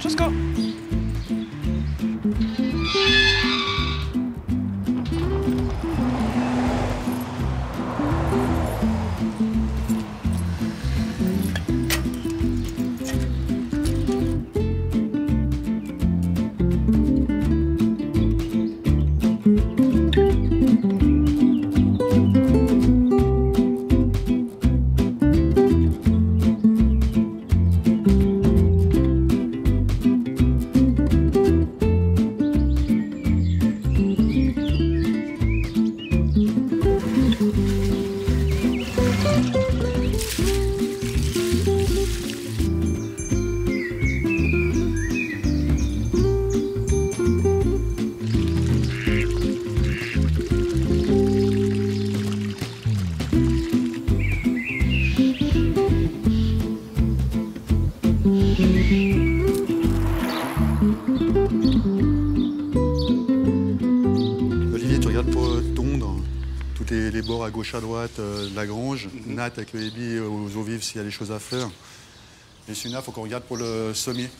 Jusqu'au. Olivier, tu regardes pour tondre tous les bords à gauche, à droite de la grange. Nat avec le Hébi aux eaux vives s'il y a des choses à faire. Et Suna, il faut qu'on regarde pour le sommet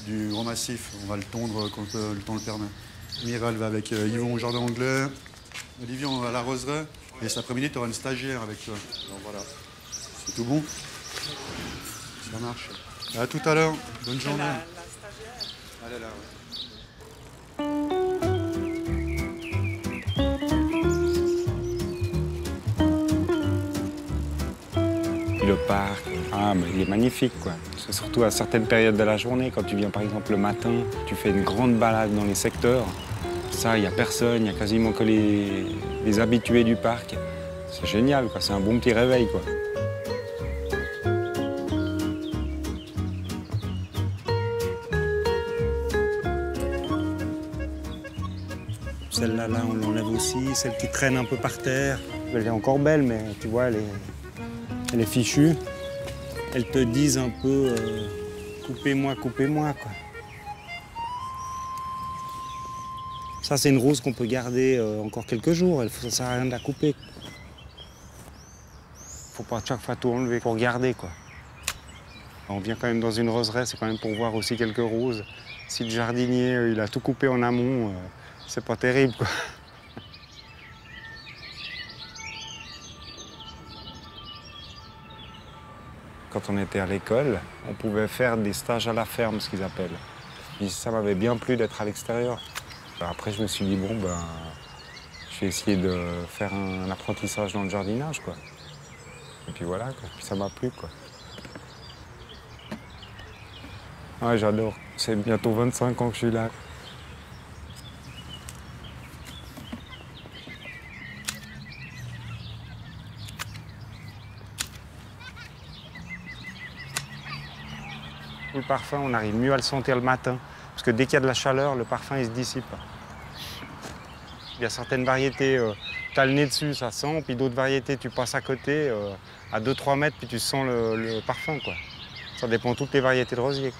du grand massif. On va le tondre quand le temps le permet. Mira, elle va avec Yvon au jardin anglais. Olivier, on va à la roseraie. Et cet après-midi, tu auras une stagiaire avec toi. Donc voilà. C'est tout bon? Ça marche. À tout à l'heure. Bonne journée. La stagiaire. Elle est là, ouais. Le parc, il est magnifique, quoi. C'est surtout à certaines périodes de la journée, quand tu viens par exemple le matin, tu fais une grande balade dans les secteurs. Ça, il n'y a personne, il n'y a quasiment que les habitués du parc. C'est génial, quoi. C'est un bon petit réveil, quoi. Celle-là, on l'enlève aussi, celle qui traîne un peu par terre. Elle est encore belle, mais tu vois, elle est fichue. Elles te disent un peu coupez-moi, coupez-moi, quoi. Ça, c'est une rose qu'on peut garder encore quelques jours. Ça sert à rien de la couper. Faut pas chaque fois tout enlever pour garder, quoi. On vient quand même dans une roseraie, c'est quand même pour voir aussi quelques roses. Si le jardinier il a tout coupé en amont, c'est pas terrible, quoi. Quand on était à l'école, on pouvait faire des stages à la ferme, ce qu'ils appellent. Et ça m'avait bien plu d'être à l'extérieur. Après, je me suis dit, bon, je vais essayer de faire un apprentissage dans le jardinage, quoi. Et puis voilà, quoi. Puis ça m'a plu, quoi. Ouais, j'adore. C'est bientôt 25 ans que je suis là. Le parfum, on arrive mieux à le sentir le matin. Parce que dès qu'il y a de la chaleur, le parfum, il se dissipe. Il y a certaines variétés, tu as le nez dessus, ça sent. Puis d'autres variétés, tu passes à côté, à 2-3 mètres, puis tu sens le parfum, quoi. Ça dépend de toutes les variétés de rosiers.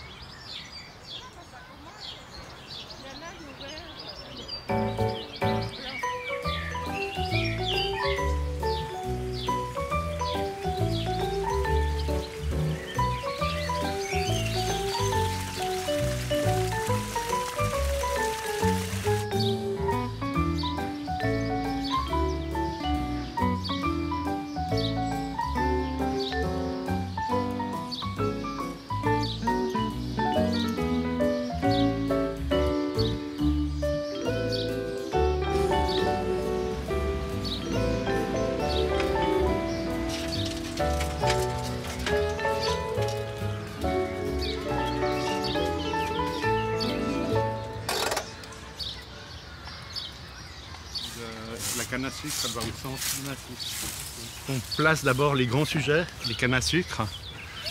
La canne à sucre, elle va au centre du massif. On place d'abord les grands sujets, les cannes à sucre.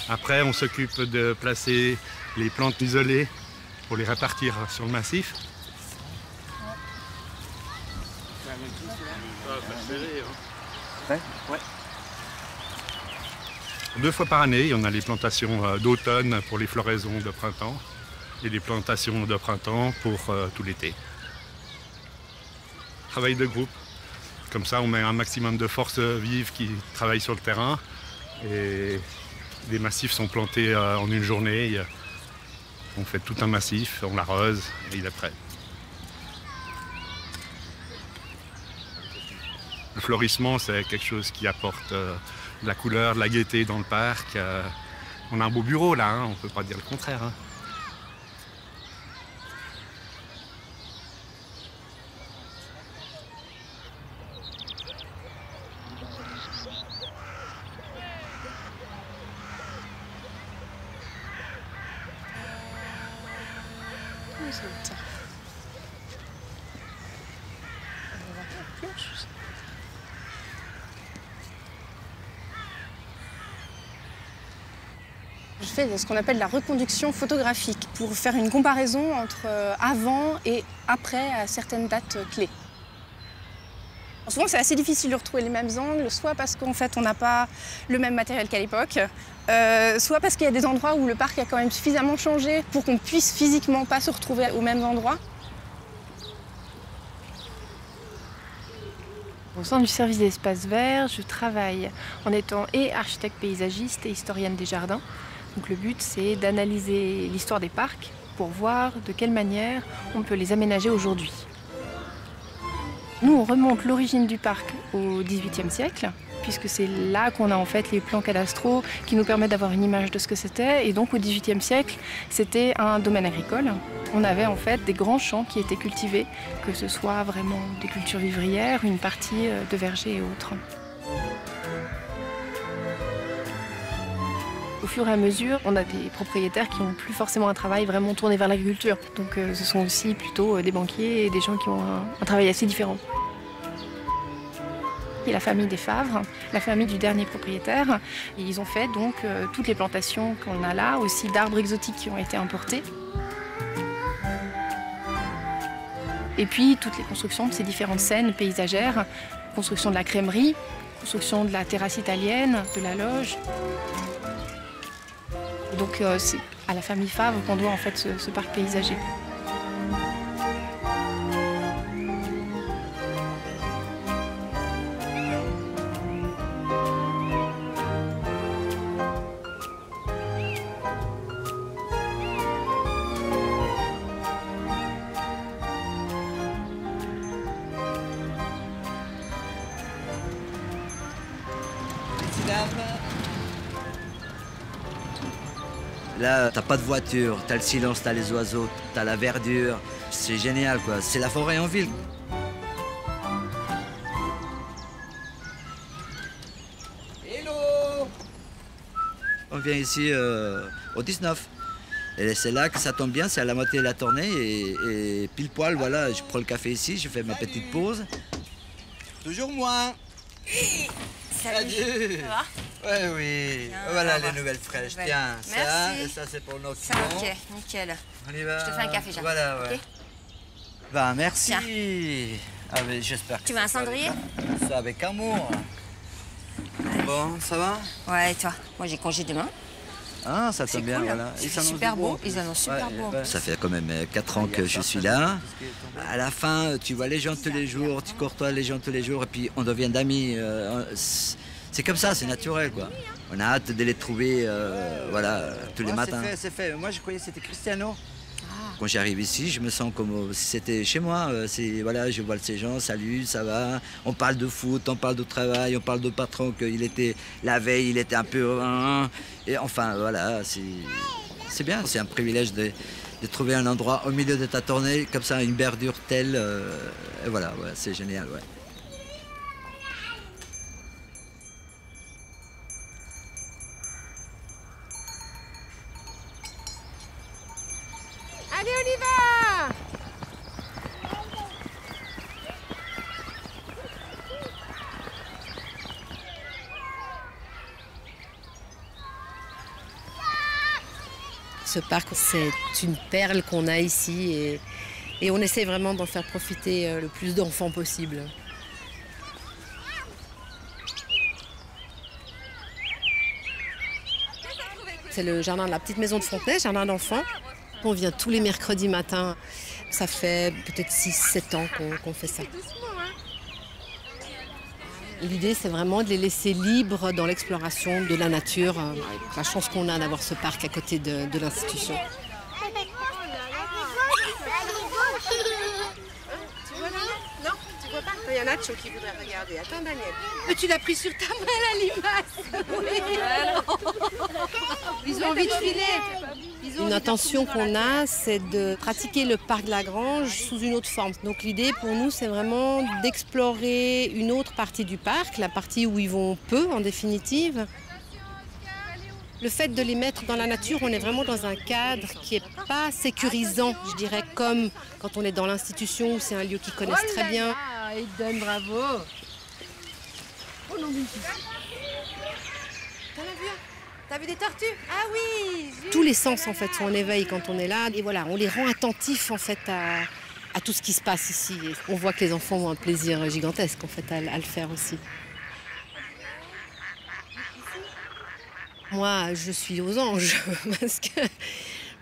Après, on s'occupe de placer les plantes isolées pour les répartir sur le massif. Ouais. 2 fois par année, on a les plantations d'automne pour les floraisons de printemps et les plantations de printemps pour tout l'été. Travail de groupe. Comme ça, on met un maximum de forces vives qui travaillent sur le terrain. Et les massifs sont plantés en une journée. On fait tout un massif, on l'arrose et il est prêt. Le florissement, c'est quelque chose qui apporte de la couleur, de la gaieté dans le parc. On a un beau bureau là, hein, on ne peut pas dire le contraire. Hein. Je fais ce qu'on appelle la reconduction photographique pour faire une comparaison entre avant et après à certaines dates clés. Souvent, c'est assez difficile de retrouver les mêmes angles, soit parce qu'en fait, on n'a pas le même matériel qu'à l'époque, soit parce qu'il y a des endroits où le parc a quand même suffisamment changé pour qu'on puisse physiquement pas se retrouver aux mêmes endroits. Au sein du service des espaces verts, je travaille en étant et architecte paysagiste et historienne des jardins. Donc le but, c'est d'analyser l'histoire des parcs pour voir de quelle manière on peut les aménager aujourd'hui. Nous, on remonte l'origine du parc au XVIIIe siècle, puisque c'est là qu'on a en fait les plans cadastraux qui nous permettent d'avoir une image de ce que c'était. Et donc au XVIIIe siècle, c'était un domaine agricole. On avait en fait des grands champs qui étaient cultivés, que ce soit vraiment des cultures vivrières, une partie de vergers et autres. Au fur et à mesure, on a des propriétaires qui n'ont plus forcément un travail vraiment tourné vers l'agriculture. Donc ce sont aussi plutôt des banquiers et des gens qui ont un travail assez différent. Et la famille des Favre, la famille du dernier propriétaire. Et ils ont fait donc toutes les plantations qu'on a là, aussi d'arbres exotiques qui ont été importés. Et puis toutes les constructions de ces différentes scènes paysagères, construction de la crèmerie, construction de la terrasse italienne, de la loge. Donc c'est à la famille Favre qu'on doit en fait ce parc paysager. Là, t'as pas de voiture, t'as le silence, t'as les oiseaux, t'as la verdure. C'est génial, quoi. C'est la forêt en ville. Hello! On vient ici au 19. Et c'est là que ça tombe bien, c'est à la moitié de la tournée. Et pile poil, voilà, je prends le café ici, je fais ma petite pause. Toujours moins. Salut. Ça va? Ouais, oui. Tiens, voilà les nouvelles fraîches. Tiens, ça, merci. et ça c'est pour nos Ça, clients. ok, nickel. On y va. Je te fais un café, Jacques. Voilà, ouais. Ok. Ben, merci. Tiens. Ah, mais j'espère que Tu veux un cendrier? Ça avec amour. Bon, ça va? Ouais, et toi? Moi, j'ai congé demain. Ah, ça C'est tombe bien, cool. voilà. C'est s'annoncent super du beau. en plus. Ils annoncent super beau en plus. Ça fait quand même 4 ans que je suis là. À la fin, tu vois les gens tous les jours, tu courtoies les gens tous les jours, et puis on devient d'amis. C'est comme ça, c'est naturel, quoi. On a hâte de les trouver, voilà, tous les matins. C'est fait. Moi, je croyais que c'était Cristiano. Quand j'arrive ici, je me sens comme si c'était chez moi. Voilà, je vois ces gens, salut, ça va. On parle de foot, on parle de travail, on parle de patron qu'il était la veille, il était un peu. Et enfin, voilà, c'est bien. C'est un privilège de trouver un endroit au milieu de ta tournée, comme ça, une verdure telle. Et voilà, ouais, c'est génial, ouais. Allez, on y va! Ce parc, c'est une perle qu'on a ici et on essaie vraiment d'en faire profiter le plus d'enfants possible. C'est le jardin de la petite maison de Fontenay, jardin d'enfants. On vient tous les mercredis matins. Ça fait peut-être 6-7 ans qu'on fait ça. L'idée, c'est vraiment de les laisser libres dans l'exploration de la nature. La chance qu'on a d'avoir ce parc à côté de l'institution. Tu vois là? Non, tu vois pas? Il y a Nacho qui voudrait regarder. Attends, Daniel. Mais tu l'as pris sur ta main, la limace. Oui. Ils ont envie de filer. Une intention qu'on a, c'est de pratiquer le parc de la Grange sous une autre forme. Donc l'idée pour nous, c'est vraiment d'explorer une autre partie du parc, la partie où ils vont peu en définitive. Le fait de les mettre dans la nature, on est vraiment dans un cadre qui n'est pas sécurisant, je dirais, comme quand on est dans l'institution où c'est un lieu qu'ils connaissent très bien. Aiden, bravo. Oh non, T'as vu des tortues? Ah oui! Tous les sens en fait sont en éveil quand on est là. Et voilà, on les rend attentifs en fait à tout ce qui se passe ici. Et on voit que les enfants ont un plaisir gigantesque en fait à le faire aussi. Moi, je suis aux anges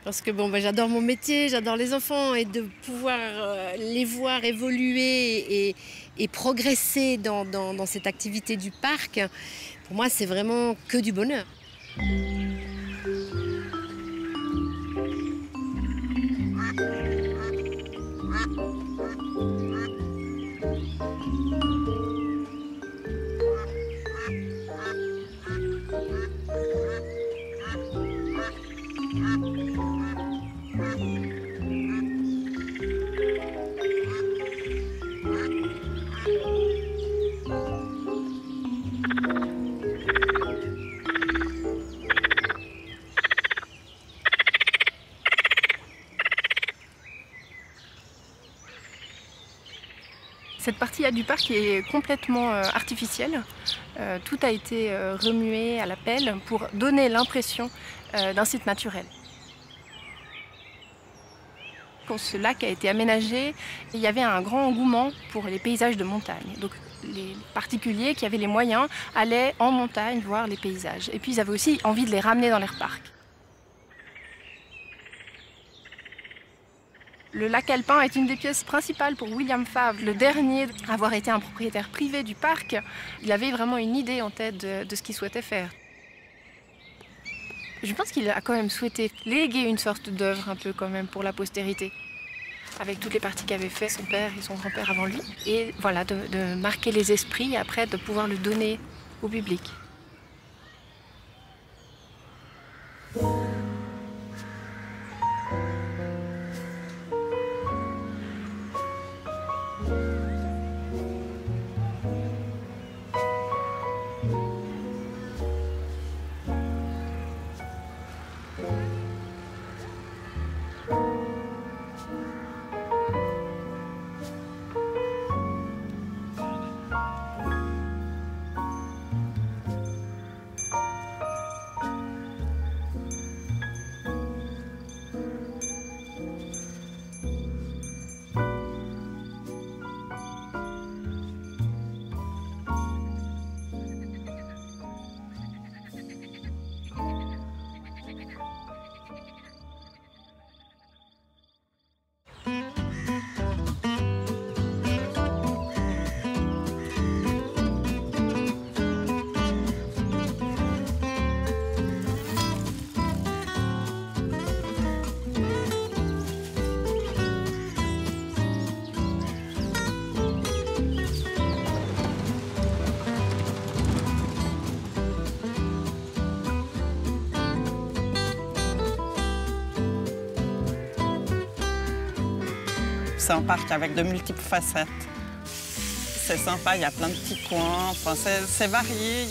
parce que bon, j'adore mon métier, j'adore les enfants et de pouvoir les voir évoluer et progresser dans cette activité du parc, pour moi, c'est vraiment que du bonheur. Cette partie-là du parc est complètement artificielle. Tout a été remué à la pelle pour donner l'impression d'un site naturel. Quand ce lac a été aménagé, il y avait un grand engouement pour les paysages de montagne. Donc les particuliers qui avaient les moyens allaient en montagne voir les paysages. Et puis ils avaient aussi envie de les ramener dans leur parc. Le lac alpin est une des pièces principales pour William Favre, le dernier à avoir été un propriétaire privé du parc. Il avait vraiment une idée en tête de ce qu'il souhaitait faire. Je pense qu'il a quand même souhaité léguer une sorte d'œuvre un peu quand même pour la postérité, avec toutes les parties qu'avaient fait son père et son grand-père avant lui. Et voilà, de marquer les esprits et après de pouvoir le donner au public. C'est un parc avec de multiples facettes. C'est sympa, il y a plein de petits coins, enfin, c'est varié.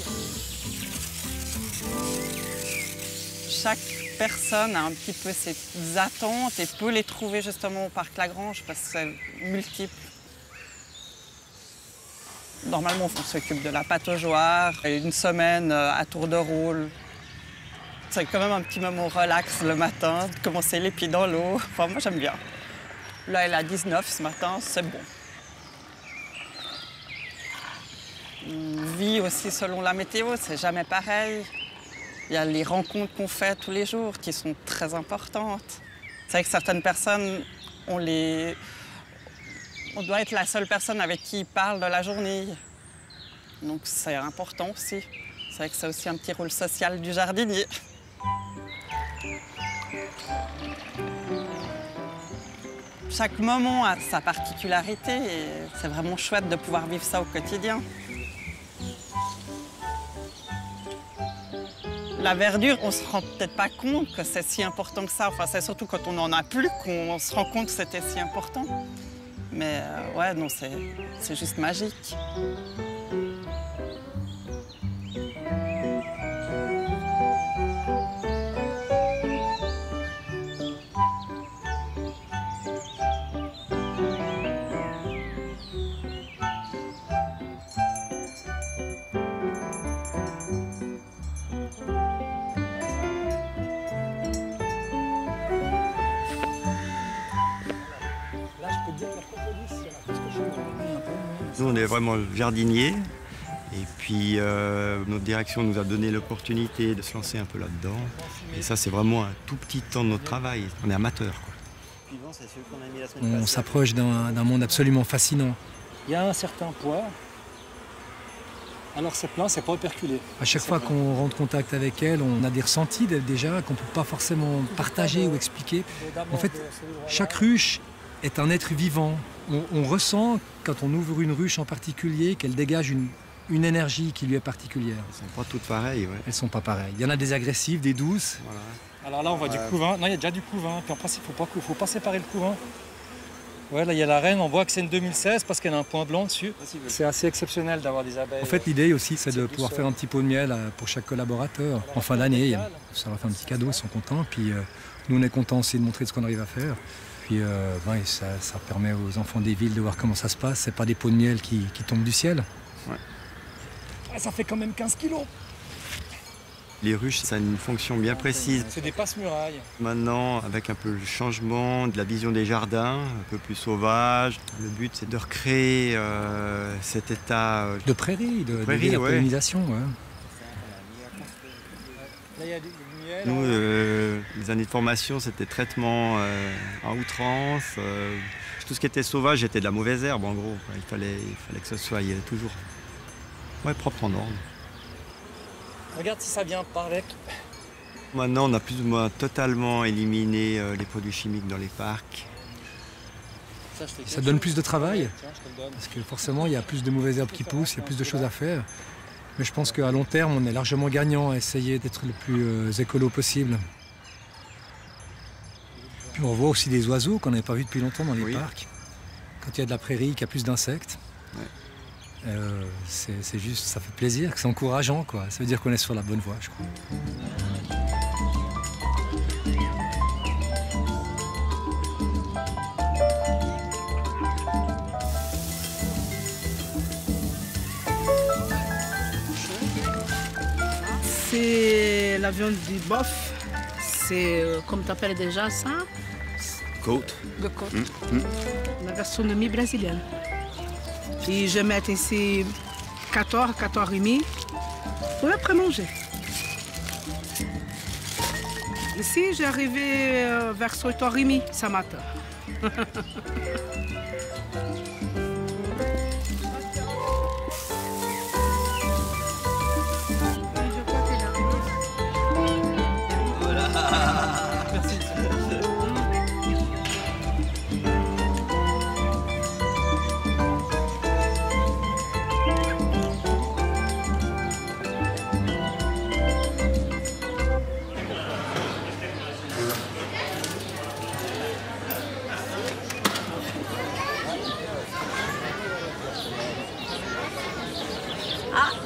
Chaque personne a un petit peu ses attentes et peut les trouver justement au parc Lagrange parce que c'est multiple. Normalement, on s'occupe de la pataugeoire, une semaine à tour de rôle. C'est quand même un petit moment relax le matin, de commencer les pieds dans l'eau. Enfin, moi, j'aime bien. Là, elle a 19 ce matin, c'est bon. On vit aussi selon la météo, c'est jamais pareil. Il y a les rencontres qu'on fait tous les jours qui sont très importantes. C'est vrai que certaines personnes, on doit être la seule personne avec qui ils parlent de la journée. Donc c'est important aussi. C'est vrai que c'est aussi un petit rôle social du jardinier. Chaque moment a sa particularité et c'est vraiment chouette de pouvoir vivre ça au quotidien. La verdure, on se rend peut-être pas compte que c'est si important que ça. Enfin, c'est surtout quand on n'en a plus qu'on se rend compte que c'était si important. Mais ouais, non, c'est juste magique. Nous, on est vraiment jardiniers. Et puis, notre direction nous a donné l'opportunité de se lancer un peu là-dedans. Et ça, c'est vraiment un tout petit temps de notre travail. On est amateurs, quoi. On s'approche d'un monde absolument fascinant. Il y a un certain poids. Alors c'est plein, c'est pas operculé. À chaque fois qu'on rentre en contact avec elle, on a des ressentis déjà qu'on ne peut pas forcément partager ou expliquer. En fait, chaque ruche est un être vivant. On ressent, quand on ouvre une ruche en particulier, qu'elle dégage une énergie qui lui est particulière. Elles ne sont pas toutes pareilles, ouais. Elles ne sont pas pareilles. Il y en a des agressives, des douces. Voilà. Alors là, on voit du couvain. Non, il y a déjà du couvain. Puis en principe, il ne faut pas séparer le couvain. Ouais, là, il y a la reine. On voit que c'est une 2016 parce qu'elle a un point blanc dessus. C'est assez exceptionnel d'avoir des abeilles. En fait, l'idée aussi, c'est de pouvoir faire un petit pot de miel pour chaque collaborateur. En fin d'année, ça leur fait un petit cadeau, ils sont contents. Puis nous, on est contents aussi de montrer ce qu'on arrive à faire. Puis ça permet aux enfants des villes de voir comment ça se passe. C'est pas des pots de miel qui tombent du ciel. Ouais. Ah, ça fait quand même 15 kilos. Les ruches, ça a une fonction bien précise. C'est des passe-murailles. Maintenant, avec un peu le changement de la vision des jardins, un peu plus sauvage, le but c'est de recréer cet état de prairie, de la pollinisation. Ouais. Là, il y a du miel. Nous, les années de formation, c'était traitement à outrance. Tout ce qui était sauvage était de la mauvaise herbe, en gros. Il fallait que ce soit toujours propre en ordre. Regarde si ça vient par avec. Maintenant, on a plus ou moins totalement éliminé les produits chimiques dans les parcs. Ça donne plus de travail, parce que forcément, il y a plus de mauvaises herbes qui poussent, il y a plus de choses à faire. Mais je pense qu'à long terme, on est largement gagnant à essayer d'être le plus écolo possible. Puis on voit aussi des oiseaux qu'on n'avait pas vus depuis longtemps dans les parcs. Quand il y a de la prairie, qu'il y a plus d'insectes. Ouais. C'est juste, ça fait plaisir, c'est encourageant, quoi. Ça veut dire qu'on est sur la bonne voie, je crois. C'est la viande du bœuf. C'est, comme tu appelles déjà ça? Côte. De côte. La gastronomie brésilienne. Et je mets ici 14h30 pour après manger. Ici, j'ai arrivé vers 8h30 ce matin.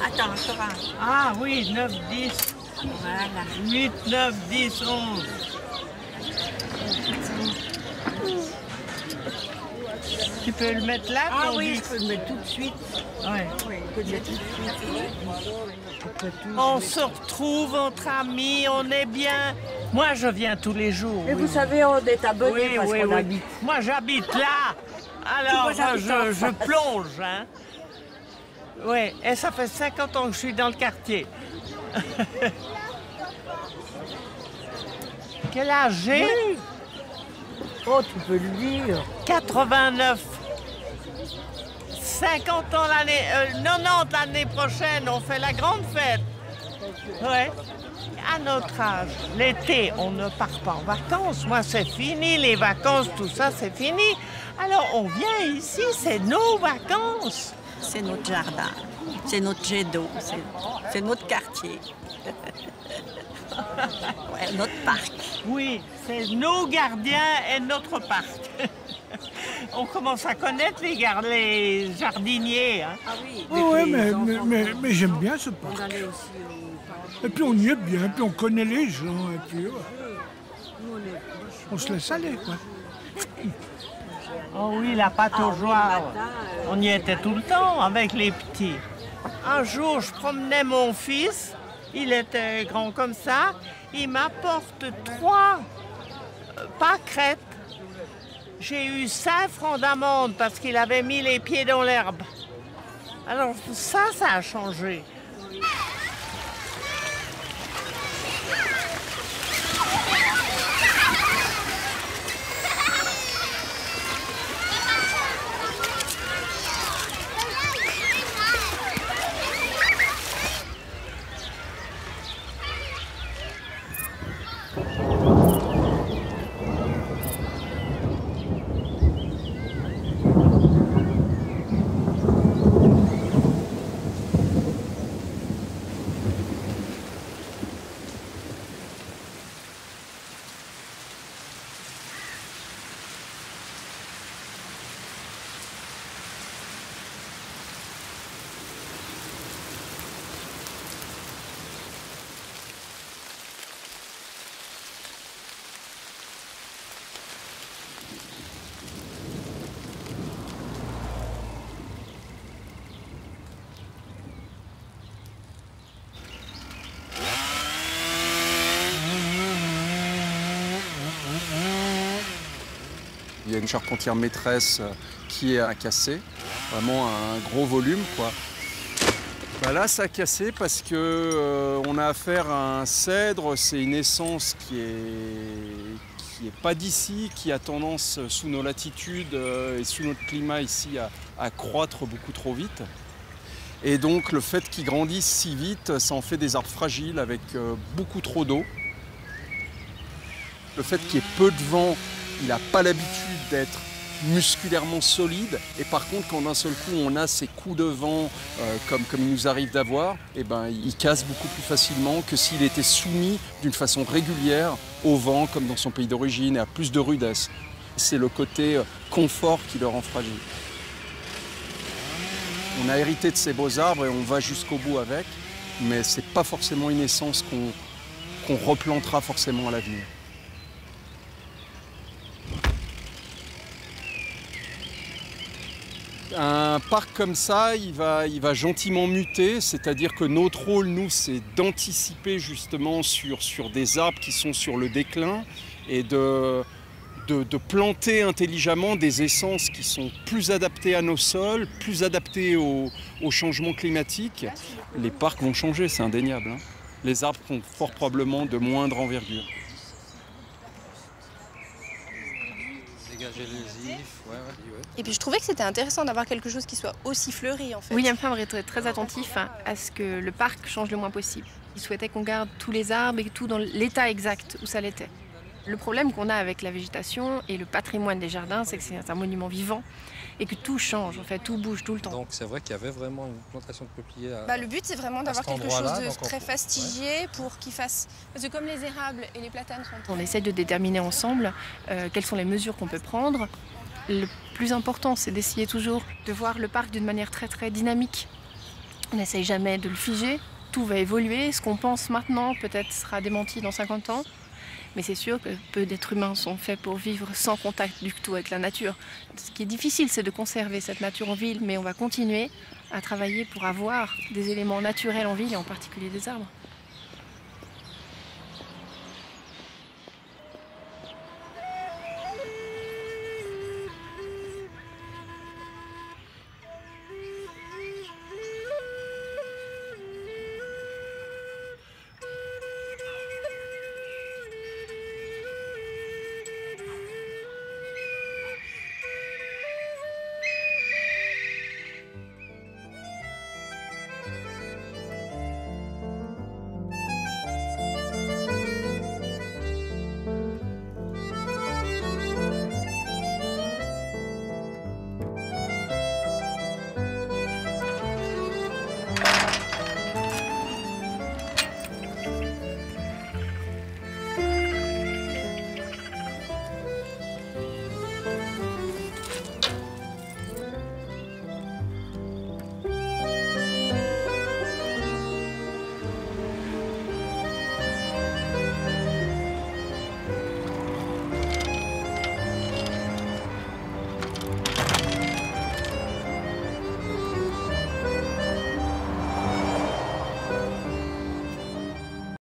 Attends, encore un. Ah oui, 9, 10. Voilà. 8, 9, 10, 11. Tu peux le mettre là? Ah oui, je peux le mettre tout de suite. Ouais. Oui, je peux le mettre tout de suite. On se retrouve entre amis, on est bien. Moi, je viens tous les jours. Et vous savez, on est abonnés parce qu'on oui. habite. Moi, j'habite là. Alors, Moi, j'habite en je face. plonge, hein. Oui, et ça fait 50 ans que je suis dans le quartier. Quel âge j'ai? Oui. Oh, tu peux le dire. 89. 50 ans l'année... 90 l'année prochaine, on fait la grande fête. Ouais. À notre âge, l'été, on ne part pas en vacances. Moi, c'est fini, les vacances, tout ça, c'est fini. Alors, on vient ici, c'est nos vacances. C'est notre jardin, c'est notre jet d'eau, c'est notre quartier. Ouais, notre parc. Oui, c'est nos gardiens et notre parc. On commence à connaître les jardiniers. Hein. Ah oui, ouais, mais j'aime bien ce parc. Et puis on y est bien, puis on connaît les gens, et puis on se laisse aller, quoi. Oh oui, la pâte aux joies. On y était tout le temps avec les petits. Un jour, je promenais mon fils, il était grand comme ça, il m'apporte 3 pâquerettes. J'ai eu 5 francs d'amende parce qu'il avait mis les pieds dans l'herbe. Alors ça a changé. Il y a une charpentière maîtresse qui est à casser, vraiment un gros volume, quoi. Bah là, ça a cassé parce que on a affaire à un cèdre. C'est une essence qui est pas d'ici, qui a tendance, sous nos latitudes et sous notre climat ici, à croître beaucoup trop vite. Et donc, le fait qu'ils grandissent si vite, ça en fait des arbres fragiles avec beaucoup trop d'eau. Le fait qu'il y ait peu de vent, il n'a pas l'habitude d'être musculairement solide. Et par contre, quand d'un seul coup, on a ces coups de vent comme il nous arrive d'avoir, eh ben, il casse beaucoup plus facilement que s'il était soumis d'une façon régulière au vent, comme dans son pays d'origine, et à plus de rudesse. C'est le côté confort qui le rend fragile. On a hérité de ces beaux arbres et on va jusqu'au bout avec, mais ce n'est pas forcément une essence qu'on replantera forcément à l'avenir. Un parc comme ça, il va gentiment muter, c'est-à-dire que notre rôle, nous, c'est d'anticiper justement sur des arbres qui sont sur le déclin et de planter intelligemment des essences qui sont plus adaptées à nos sols, plus adaptées au changement climatique. Les parcs vont changer, c'est indéniable, hein. Les arbres sont fort probablement de moindre envergure. Dégager les ifs, ouais. Et puis je trouvais que c'était intéressant d'avoir quelque chose qui soit aussi fleuri en fait. William Fabre était très attentif à ce que le parc change le moins possible. Il souhaitait qu'on garde tous les arbres et tout dans l'état exact où ça l'était. Le problème qu'on a avec la végétation et le patrimoine des jardins, c'est que c'est un monument vivant et que tout change, en fait, tout bouge tout le temps. Donc c'est vrai qu'il y avait vraiment une plantation de peupliers le but, c'est vraiment d'avoir quelque chose de très fastigié pour qu'il fasse... Parce que comme les érables et les platanes sont... On essaye de déterminer ensemble quelles sont les mesures qu'on peut prendre. Le plus important, c'est d'essayer toujours de voir le parc d'une manière très très dynamique. On n'essaye jamais de le figer, tout va évoluer. Ce qu'on pense maintenant peut-être sera démenti dans 50 ans. Mais c'est sûr que peu d'êtres humains sont faits pour vivre sans contact du tout avec la nature. Ce qui est difficile, c'est de conserver cette nature en ville, mais on va continuer à travailler pour avoir des éléments naturels en ville, et en particulier des arbres.